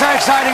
so exciting.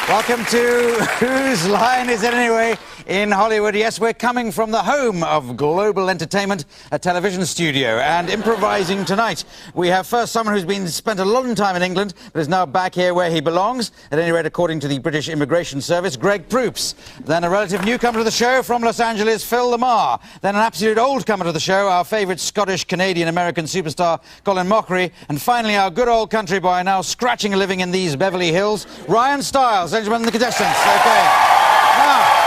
Welcome to Whose Line Is It Anyway? In Hollywood. Yes, we're coming from the home of global entertainment, a television studio. And improvising tonight, we have first someone who's spent a long time in England, but is now back here where he belongs, at any rate according to the British Immigration Service, Greg Proops. Then a relative newcomer to the show from Los Angeles, Phil Lamar. Then an absolute old-comer to the show, our favourite Scottish-Canadian-American superstar, Colin Mockery. And finally, our good old country boy, now scratching a living in these Beverly Hills, Ryan Stiles. Ladies and gentlemen, the contestants. Okay. Now,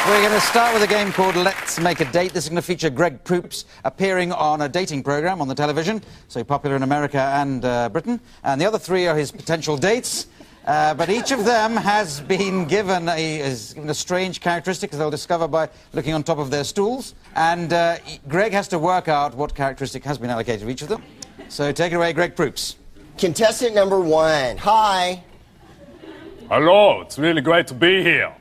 we're going to start with a game called Let's Make a Date. This is going to feature Greg Proops appearing on a dating programme on the television, so popular in America and Britain. And the other three are his potential dates. But each of them has been given a strange characteristic, as they'll discover by looking on top of their stools. And Greg has to work out what characteristic has been allocated to each of them. So take it away, Greg Proops. Contestant number 1. Hi. Hello, it's really great to be here.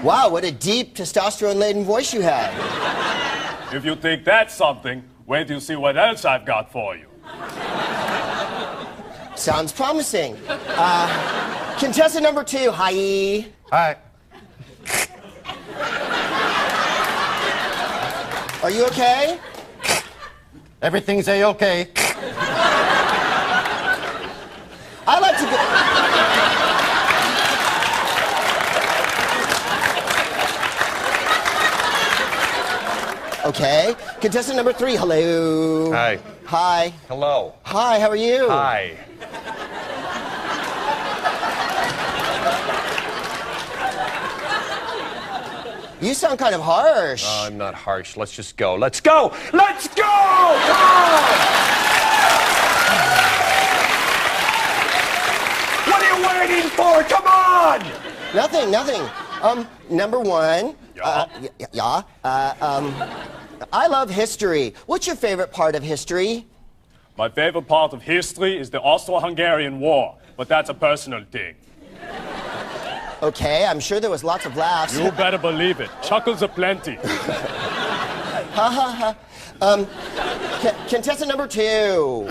Wow, what a deep, testosterone-laden voice you have. If you think that's something, wait till you see what else I've got for you. Sounds promising. Contestant number 2. Hi. Hi. Are you okay? Everything's A-okay. I like to go... Okay. Contestant number 3. Hello. Hi. Hi. Hello. Hi, how are you? Hi. You sound kind of harsh. I'm not harsh. Let's just go. Let's go! Let's go! Come on! What are you waiting for? Come on! Nothing. Number 1. Yeah. I love history. What's your favorite part of history? My favorite part of history is the Austro-Hungarian War, but that's a personal thing. Okay, I'm sure there was lots of laughs. You better believe it. Chuckles aplenty. Contestant number 2.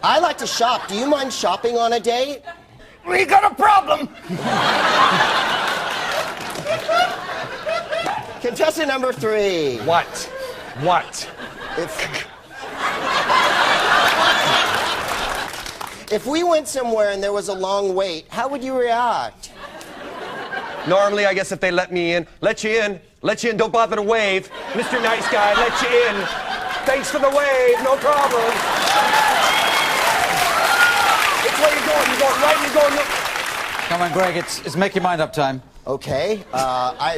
I like to shop. Do you mind shopping on a date? We got a problem! Contestant number 3. What? If we went somewhere and there was a long wait, how would you react? Normally, I guess if they let me in, let you in, don't bother to wave. Mr. Nice Guy, let you in. Thanks for the wave, no problem. Which way you going? You going right, you going left? Come on, Greg, it's make your mind up time. Okay.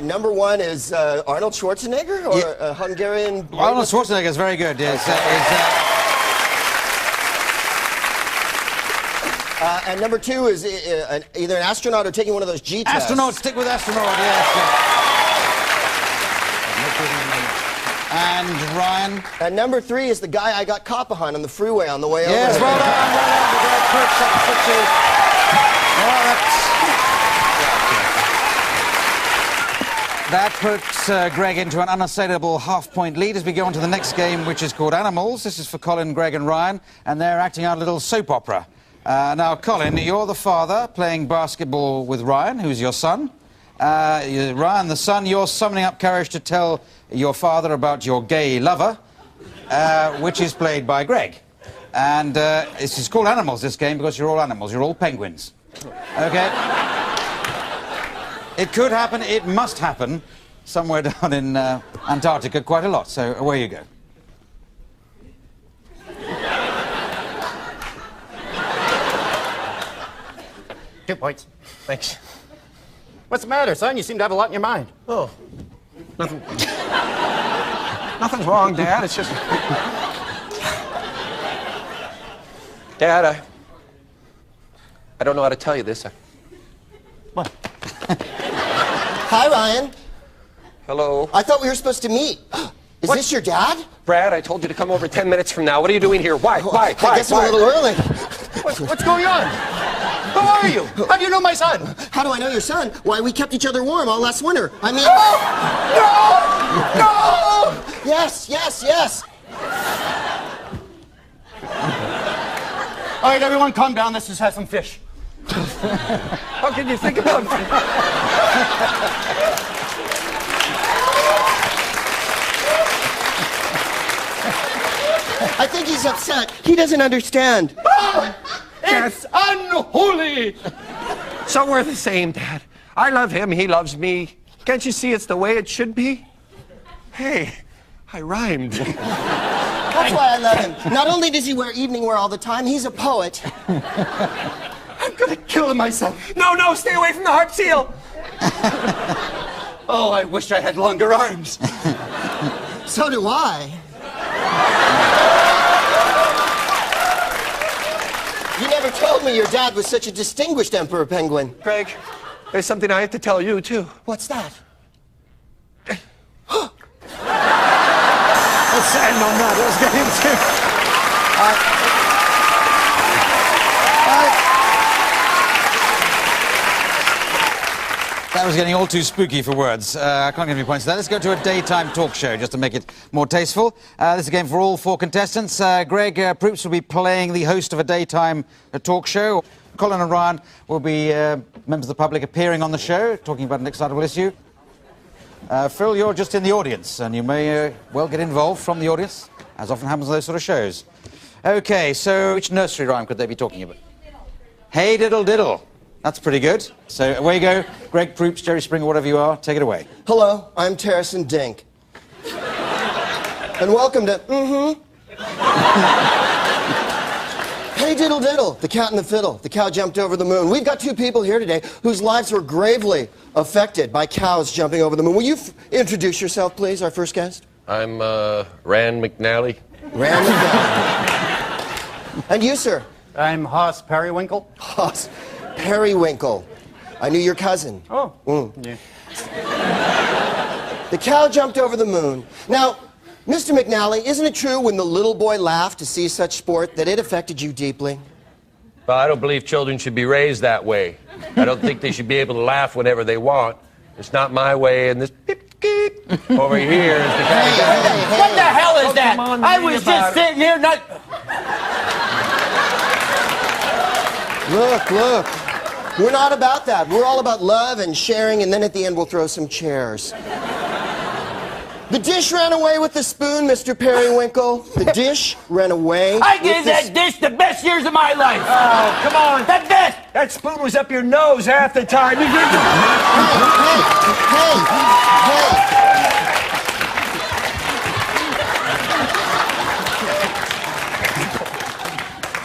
Number 1 is Arnold Schwarzenegger or Yeah. Hungarian... Arnold Schwarzenegger is very good. Yes. And number 2 is either an astronaut or taking one of those G tests. Astronaut, stick with astronaut, yes. And Ryan? And number 3 is the guy I got caught behind on the freeway on the way over. Yes, well done. The Greg Proops up to 50. That puts Greg into an unassailable half-point lead as we go on to the next game, which is called Animals. This is for Colin, Greg and Ryan, and they're acting out a little soap opera. Now, Colin, you're the father playing basketball with Ryan, who's your son. Ryan, the son, you're summoning up courage to tell your father about your gay lover, which is played by Greg. And this is called Animals, this game, because you're all animals. You're all penguins. Okay? It could happen, it must happen, somewhere down in Antarctica quite a lot. So away you go. Two points. Thanks. What's the matter, son? You seem to have a lot in your mind. Oh, nothing. Nothing's wrong, Dad. It's just... Dad, I don't know how to tell you this. What? Hi, Ryan. Hello. I thought we were supposed to meet. Is this your dad? Brad, I told you to come over 10 minutes from now. What are you doing here? Why? I guess I'm a little early. What's going on? Who are you? How do you know my son? How do I know your son? Why, we kept each other warm all last winter. I mean... No! Yes, yes, yes. All right, everyone, calm down. Let's just have some fish. How can you think about I think he's upset. He doesn't understand. It's unholy! So we're the same, Dad. I love him, he loves me. Can't you see it's the way it should be? Hey, I rhymed. That's why I love him. Not only does he wear evening wear all the time, he's a poet. I'm gonna kill him myself. No, stay away from the harp seal. Oh, I wish I had longer arms. So do I. You never told me your dad was such a distinguished emperor penguin. Craig, there's something I have to tell you, too. What's that? Let's end on that. Let's get into... That was getting all too spooky for words. I can't give any points to that. Let's go to a daytime talk show just to make it more tasteful. This is a game for all 4 contestants. Greg Proops will be playing the host of a daytime talk show. Colin and Ryan will be members of the public appearing on the show, talking about an excitable issue. Phil, you're just in the audience, and you may well get involved from the audience, as often happens on those sort of shows. OK, so which nursery rhyme could they be talking about? Hey diddle diddle. That's pretty good. So away you go. Greg Proops, Jerry Springer, whatever you are, take it away. Hello, I'm Terracin Dink. And welcome to Hey diddle diddle, the cat and the fiddle. The cow jumped over the moon. We've got 2 people here today whose lives were gravely affected by cows jumping over the moon. Will you introduce yourself, please, our first guest? I'm, Rand McNally. Rand McNally. And you, sir? I'm Hoss Periwinkle. Hoss Periwinkle. I knew your cousin. Oh. Yeah. The cow jumped over the moon. Now, Mr. McNally, isn't it true when the little boy laughed to see such sport that it affected you deeply? Well, I don't believe children should be raised that way. I don't think they should be able to laugh whenever they want. It's not my way, and this beep, beep, over here is the kind of guy. What the hell is that? Come on, I read was about just it. sitting here, not... Look. We're not about that. We're all about love and sharing, and then at the end we'll throw some chairs. The dish ran away with the spoon, Mr. Periwinkle. The dish ran away. I gave that dish the best years of my life. Oh, come on. The best. That spoon was up your nose half the time. You didn't...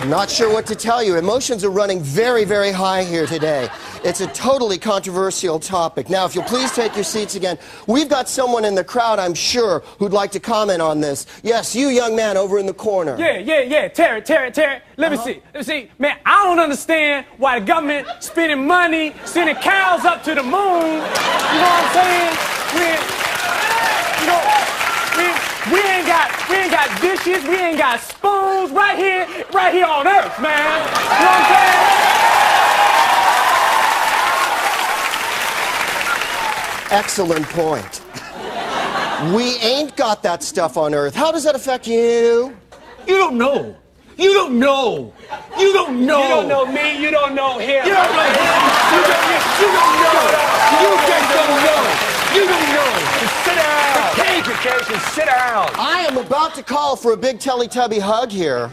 I'm not sure what to tell you. Emotions are running very, very high here today. It's a totally controversial topic. Now, if you'll please take your seats again. We've got someone in the crowd, I'm sure, who'd like to comment on this. Yes, you young man over in the corner. Yeah. Terry. Let me see. Man, I don't understand why the government spending money, sending cows up to the moon. You know what I'm saying? We ain't got dishes, we ain't got spoons right here on Earth, man. You know what I'm saying? Excellent point. We ain't got that stuff on Earth. How does that affect you? You don't know. You don't know. You don't know. You don't know me, you don't know him. You don't know him. You don't know. You just don't know. You don't know. Sit down. Education, sit down. I am about to call for a big Teletubby hug here.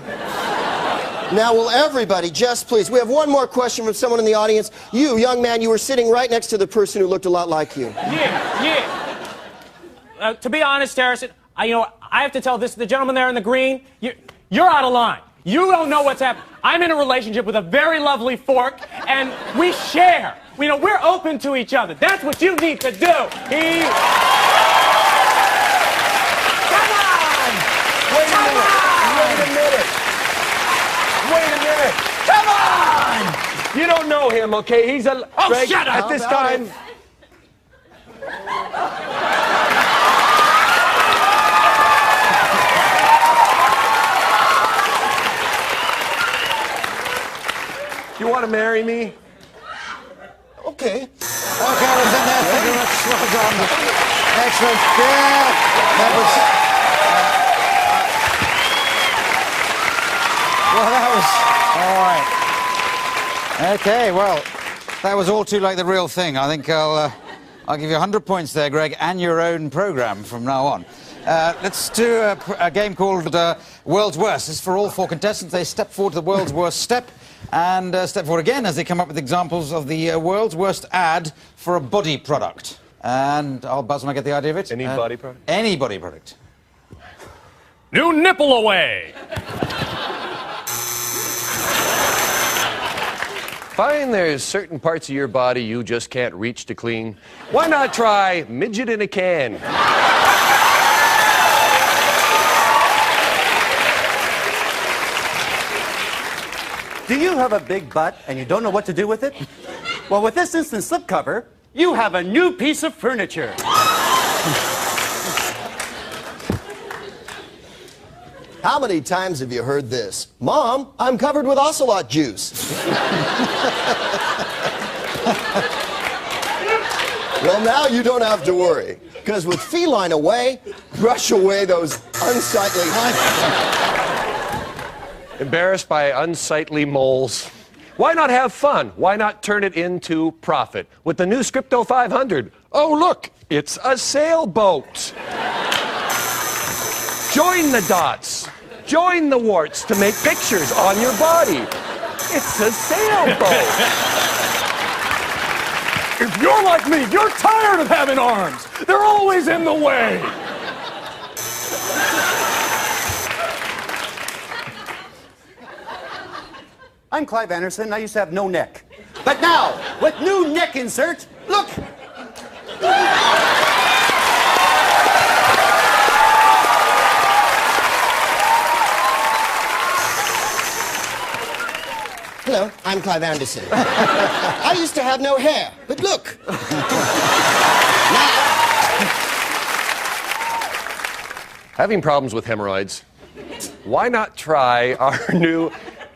Now, will everybody just please... We have one more question from someone in the audience. You, young man, you were sitting right next to the person who looked a lot like you. Yeah. To be honest, Harrison, I have to tell the gentleman there in the green, you're out of line. You don't know what's happening. I'm in a relationship with a very lovely fork, and we share. We're open to each other. That's what you need to do. Wait a minute. Come on! You don't know him, okay? He's a... Oh, Greg, shut up! At this time... You want to marry me? Okay. Okay, well, then there. Thank you very much. Well done. Excellent. Yeah, that was... Well, that was... All right. Okay, well, that was all too like the real thing. I think I'll give you 100 points there, Greg, and your own programme from now on. Let's do a game called World's Worst. This is for all 4 contestants. They step forward to the world's worst step and step forward again as they come up with examples of the world's worst ad for a body product. And I'll buzz when I get the idea of it. Any body product? Any body product. New nipple away. Find there's certain parts of your body you just can't reach to clean. Why not try midget in a can? Do you have a big butt and you don't know what to do with it? Well, with this instant slipcover, you have a new piece of furniture. How many times have you heard this? Mom, I'm covered with ocelot juice. Well, now you don't have to worry, because with Feline Away, brush away those unsightly... Embarrassed by unsightly moles. Why not have fun? Why not turn it into profit? With the new Scripto 500. Oh, look, it's a sailboat. Join the dots. Join the warts to make pictures on your body. It's a sailboat. If you're like me, you're tired of having arms. They're always in the way. I'm Clive Anderson. I used to have no neck. But now, with new neck insert, look! Hello, I'm Clive Anderson. I used to have no hair, but look. Having problems with hemorrhoids? Why not try our new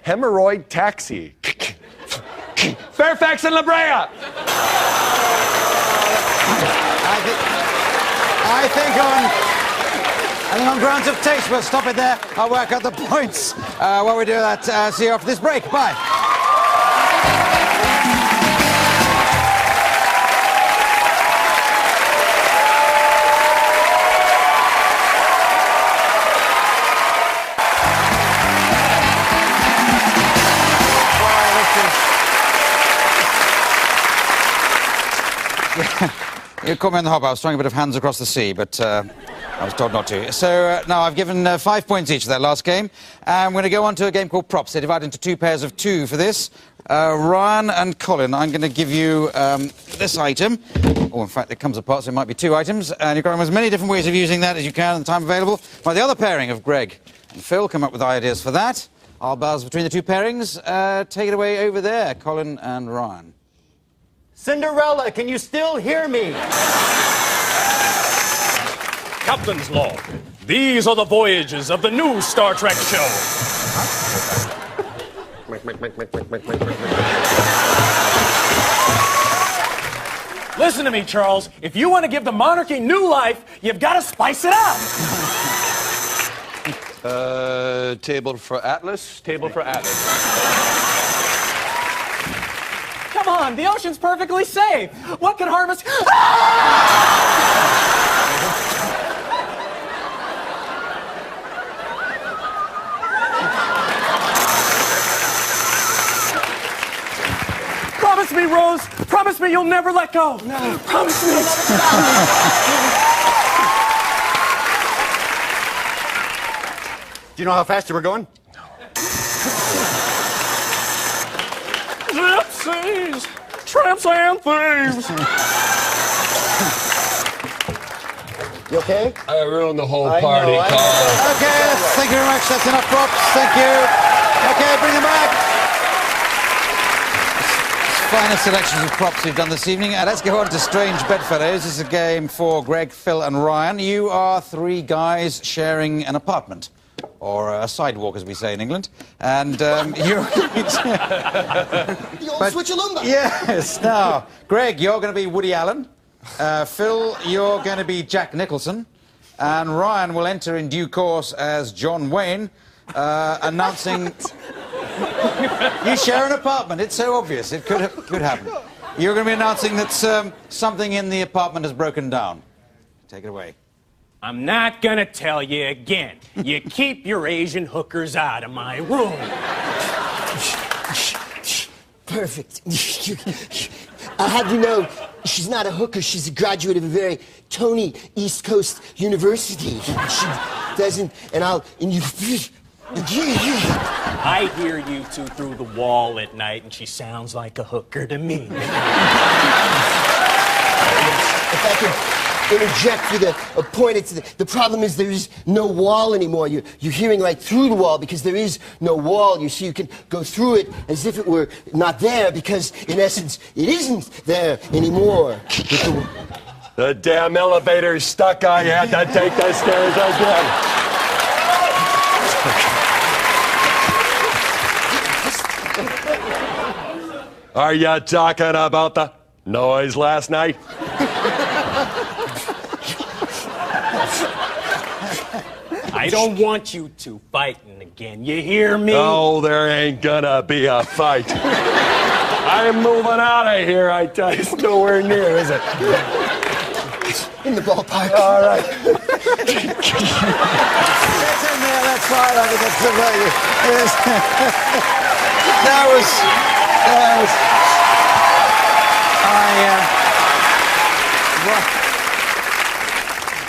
hemorrhoid taxi? Fairfax and La Brea! I think on grounds of taste, we'll stop it there. I'll work out the points while we do that. See you after this break. Bye. You caught me on the hop. I was trying a bit of hands across the sea, but I was told not to. So now I've given 5 points each for that last game. I'm going to go on to a game called Props. They divide into 2 pairs of 2 for this. Ryan and Colin, I'm going to give you this item. Oh, in fact, it comes apart, so it might be 2 items. And you've got as many different ways of using that as you can in the time available. By the other pairing of Greg and Phil come up with ideas for that. I'll buzz between the 2 pairings. Take it away over there, Colin and Ryan. Cinderella, can you still hear me? Captain's log. These are the voyages of the new Star Trek show. Listen to me, Charles. If you want to give the monarchy new life, you've got to spice it up. Table for Atlas. Table for Atlas. Come on, the ocean's perfectly safe. What could harm us? Promise me, Rose. Promise me you'll never let go. No. Promise me. Do you know how fast you were going? Gypsies, tramps and thieves. You okay? I ruined the whole I party, know, I Carl. know. Okay, thank you very much. That's enough props. Thank you. Okay, bring them back. Finest selections of props we've done this evening. Let's go on to Strange Bedfellows. This is a game for Greg, Phil and Ryan. You are 3 guys sharing an apartment. or a sidewalk, as we say in England. And you're going to... The old switch-a-lumba. Yes. Now, Greg, you're going to be Woody Allen. Phil, you're going to be Jack Nicholson. And Ryan will enter in due course as John Wayne, announcing... You share an apartment. It's so obvious. It could happen. You're going to be announcing that something in the apartment has broken down. Take it away. I'm not gonna tell you again. You keep your Asian hookers out of my room. Perfect. I'll have you know, she's not a hooker. She's a graduate of a very Tony East Coast University. She doesn't, and you... I hear you two through the wall at night, and she sounds like a hooker to me. If I could interject with a point, the problem is there is no wall anymore. You're hearing right through the wall because there is no wall. You see, you can go through it as if it were not there because, in essence, it isn't there anymore. The damn elevator's stuck. I had to take the stairs again. Are you talking about the noise last night? I don't want you two fighting again. You hear me? Oh, there ain't gonna be a fight. I'm moving out of here, I tell you. It's nowhere near, is it? In the ballpark. All right. It's in there, that's fine. I think that's the value. Yes.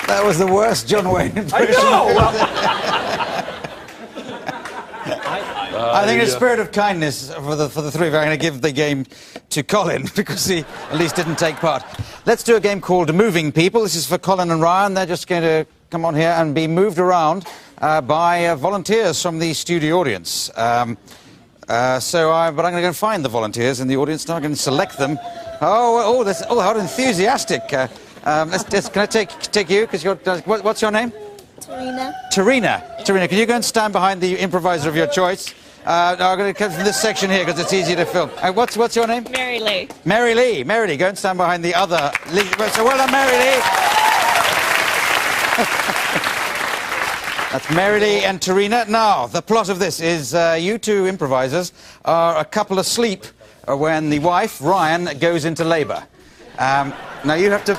That was the worst John Wayne impression. I think in a spirit of kindness for the three of you, I'm going to give the game to Colin because he at least didn't take part. Let's do a game called Moving People. This is for Colin and Ryan. They're just going to come on here and be moved around by volunteers from the studio audience. But I'm going to go and find the volunteers in the audience now. I'm going to select them. How enthusiastic. Can I take you? Because what's your name? Tarina, can you go and stand behind the improviser of your choice? I'm going to come from this section here because it's easier to film. What's your name? Mary Lee. Mary Lee, go and stand behind the other. So well done, Mary Lee. That's Mary Lee and Tarina. Now, the plot of this is you two improvisers are a couple asleep when the wife, Ryan, goes into labour. Now you have to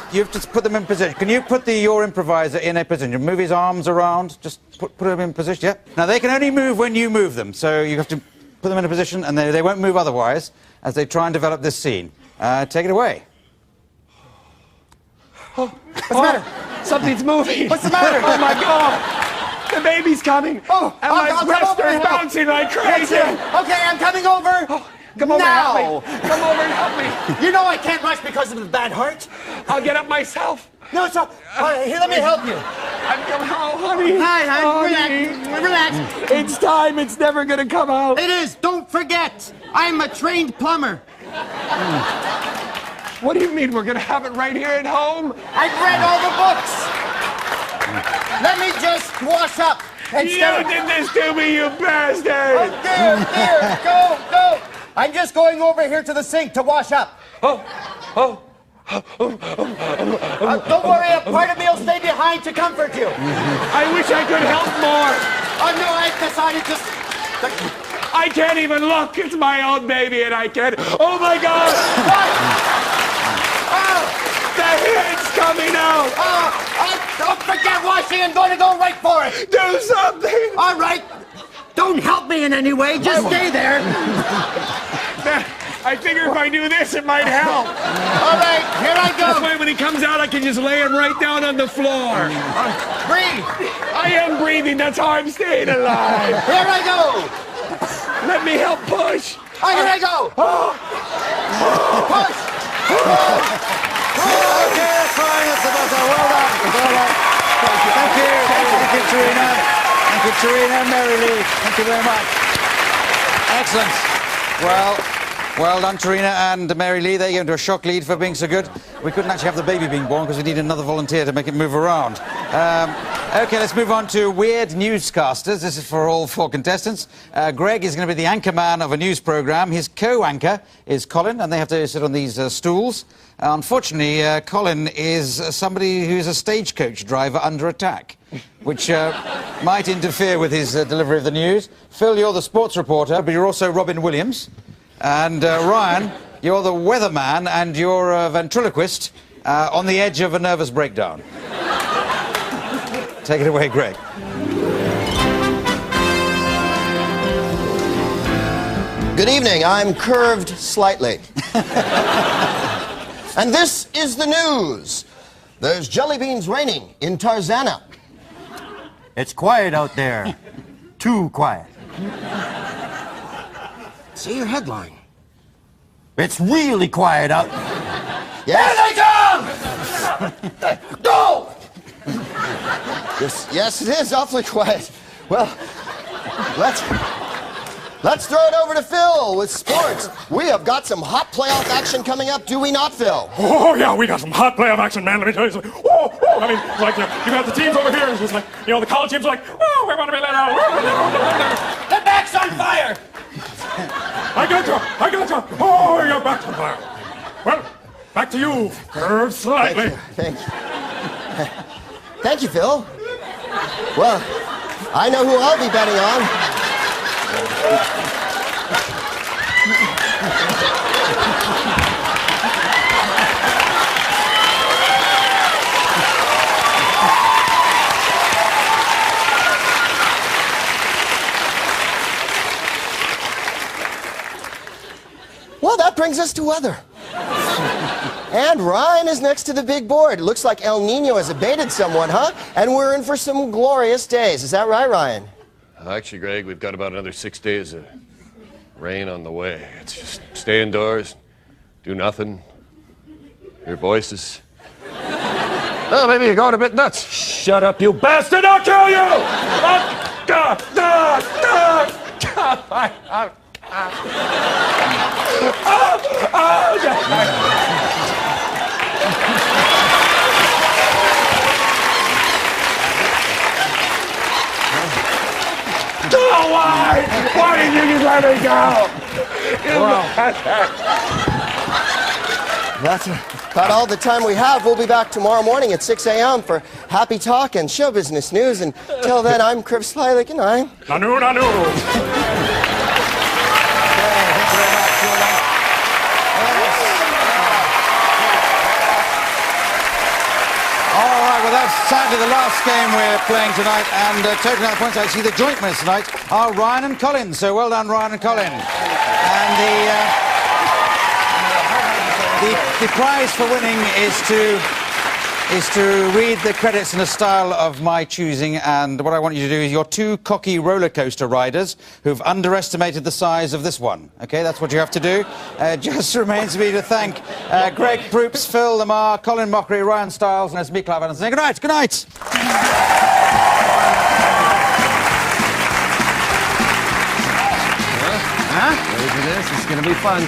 put them in position. Can you put your improviser in a position? You move his arms around. Just put him in position. Yeah. Now they can only move when you move them, so you have to put them in a position, and they won't move otherwise as they try and develop this scene. Take it away. What's the matter? Something's moving. What's the matter? Oh my God! The baby's coming. Oh, and my breasts are bouncing like crazy. Okay, I'm coming over. Come over now. and help me. Come over and help me. You know I can't rush because of the bad heart. I'll get up myself. No, it's not. Here, let me help you. I'm coming. Oh, honey. Hi, Oh, relax. It's time. It's never going to come out. It is. Don't forget. I'm a trained plumber. What do you mean? We're going to have it right here at home? I've read all the books. Let me just wash up. You did this to me, you bastard. Oh, dear. Go. I'm just going over here to the sink to wash up. Oh. Don't worry, a part of me will stay behind to comfort you. I wish I could help more. Oh, no, I've decided to... I can't even look. It's my own baby, and I can't... Oh, my God. What? Oh, The head's coming out. don't forget washing. I'm going to go right for it. Do something. All right. Don't help me in any way. Just stay there. I figure if I do this, it might help. All right, here I go. This way, when he comes out, I can just lay him right down on the floor. Breathe. I am breathing. That's how I'm staying alive. Here I go. Let me help push. Here I go. Push. Okay, that's fine. That's about that. Well done. Thank you, Tarina. Thank you, Tarina and Mary Lee. Thank you very much. Excellent. Well done, Tarina and Mary Lee. They go into a shock lead for being so good. We couldn't actually have the baby being born because we need another volunteer to make it move around. Okay, let's move on to Weird Newscasters. This is for all 4 contestants. Greg is going to be the anchor man of a news programme. His co-anchor is Colin, and they have to sit on these stools. Unfortunately, Colin is somebody who's a stagecoach driver under attack, which might interfere with his delivery of the news. Phil, you're the sports reporter, but you're also Robin Williams. And Ryan, you're the weatherman, and you're a ventriloquist on the edge of a nervous breakdown. Take it away, Greg. Good evening. I'm curved slightly. And this is the news. There's jelly beans raining in Tarzana. It's quiet out there. Too quiet. Say your headline. It's really quiet out. Yes. Here they come! Go! Yes, it is awfully quiet. Well, let's throw it over to Phil with sports. We have got some hot playoff action coming up, do we not, Phil? Oh, yeah, we got some hot playoff action, man. Let me tell you something. I mean, it's like, you got the teams over here. It's like, the college teams are like, oh, we want to be let out. The back's on fire! I got you. Oh, your back's on fire. Well, back to you, curved slightly. Thank you. Thank you, Phil. Well, I know who I'll be betting on. Well, that brings us to weather. And Ryan is next to the big board. It looks like El Nino has abated somewhat, huh? And we're in for some glorious days. Is that right, Ryan? Actually, Greg, we've got about another 6 days of rain on the way. It's just stay indoors, do nothing, hear voices. Oh, maybe you're going a bit nuts. Shut up, you bastard! I'll kill you! Why did you just let me go? That's about all the time we have. We'll be back tomorrow morning at 6 a.m. for Happy Talk and show business news. Until then, I'm Crib Slyly. Good night. Nanu. That's sadly the last game we're playing tonight, and totaling our points, actually, the joint winners tonight are Ryan and Colin. So well done, Ryan and Colin. And the prize for winning is to read the credits in a style of my choosing, and what I want you to do is you're 2 cocky roller coaster riders who've underestimated the size of this one. Okay, that's what you have to do. Just remains me to thank Greg Proops, Phil Lamar, Colin Mockery, Ryan Stiles, and it's me, Clive Anderson. Good night. Good night. Ready for this? It's going to be fun.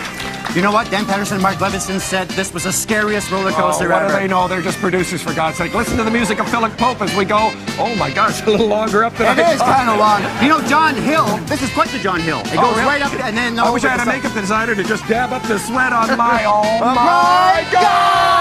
You know what? Dan Patterson and Mark Levinson said this was the scariest roller coaster ever. What do they know? They're just producers, for God's sake. Listen to the music of Philip Pope as we go. Oh, my gosh, a little longer up than It is kind of long. You know, John Hill, this is quite the John Hill. It goes really? right up and then... I wish I had a makeup designer to just dab up the sweat on my... Oh, my God!